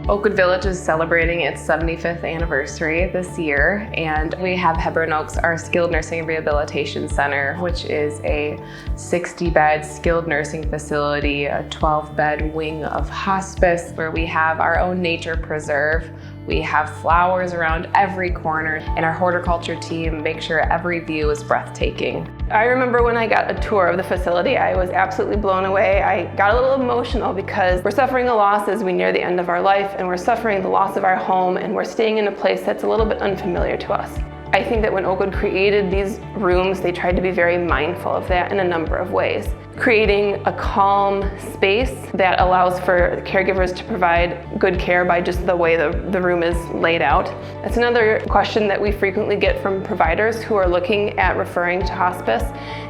Oakwood Village is celebrating its 75th anniversary this year, and we have Hebron Oaks, our skilled nursing and rehabilitation center, which is a 60-bed skilled nursing facility, a 12-bed wing of hospice, where we have our own nature preserve. We have flowers around every corner, and our horticulture team makes sure every view is breathtaking. I remember when I got a tour of the facility, I was absolutely blown away. I got a little emotional because we're suffering a loss as we near the end of our life, and we're suffering the loss of our home, and we're staying in a place that's a little bit unfamiliar to us. I think that when Oakwood created these rooms, they tried to be very mindful of that in a number of ways. Creating a calm space that allows for caregivers to provide good care by just the way the room is laid out. That's another question that we frequently get from providers who are looking at referring to hospice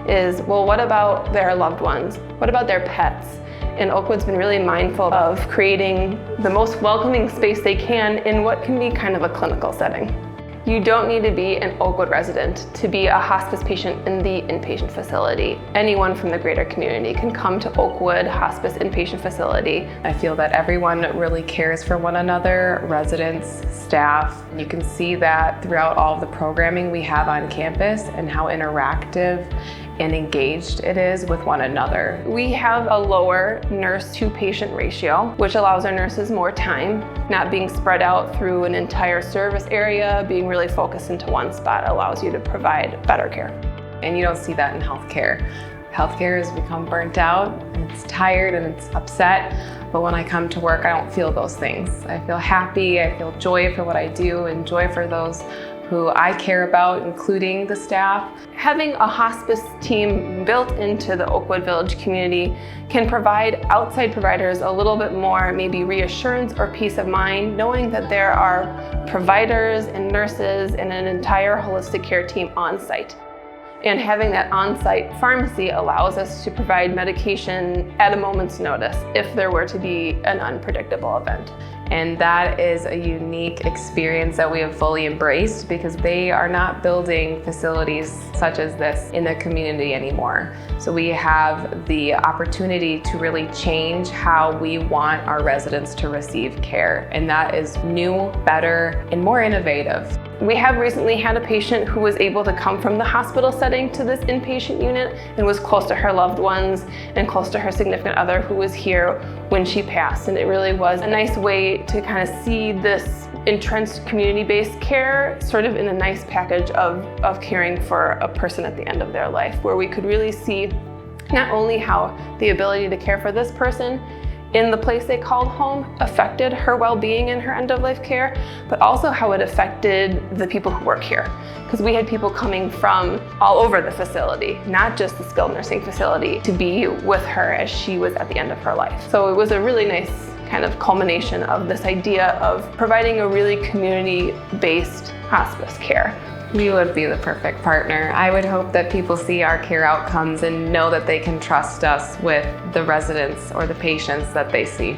is, well, what about their loved ones? What about their pets? And Oakwood's been really mindful of creating the most welcoming space they can in what can be kind of a clinical setting. You don't need to be an Oakwood resident to be a hospice patient in the inpatient facility. Anyone from the greater community can come to Oakwood Hospice Inpatient Facility. I feel that everyone really cares for one another, residents, staff. You can see that throughout all of the programming we have on campus and how interactive and engaged it is with one another. We have a lower nurse-to-patient ratio, which allows our nurses more time, not being spread out through an entire service area. Being really focused into one spot allows you to provide better care. And you don't see that in healthcare. Healthcare has become burnt out, and it's tired and it's upset, but when I come to work, I don't feel those things. I feel happy, I feel joy for what I do, and joy for those who I care about, including the staff. Having a hospice team built into the Oakwood Village community can provide outside providers a little bit more maybe reassurance or peace of mind, knowing that there are providers and nurses and an entire holistic care team on site. And having that on-site pharmacy allows us to provide medication at a moment's notice if there were to be an unpredictable event. And that is a unique experience that we have fully embraced because they are not building facilities such as this in the community anymore. So we have the opportunity to really change how we want our residents to receive care. And that is new, better, and more innovative. We have recently had a patient who was able to come from the hospital setting to this inpatient unit and was close to her loved ones and close to her significant other who was here when she passed. And it really was a nice way to kind of see this entrenched community-based care sort of in a nice package of caring for a person at the end of their life, where we could really see not only how the ability to care for this person in the place they called home affected her well-being and her end-of-life care, but also how it affected the people who work here. Because we had people coming from all over the facility, not just the skilled nursing facility, to be with her as she was at the end of her life. So it was a really nice kind of culmination of this idea of providing a really community-based hospice care. We would be the perfect partner. I would hope that people see our care outcomes and know that they can trust us with the residents or the patients that they see.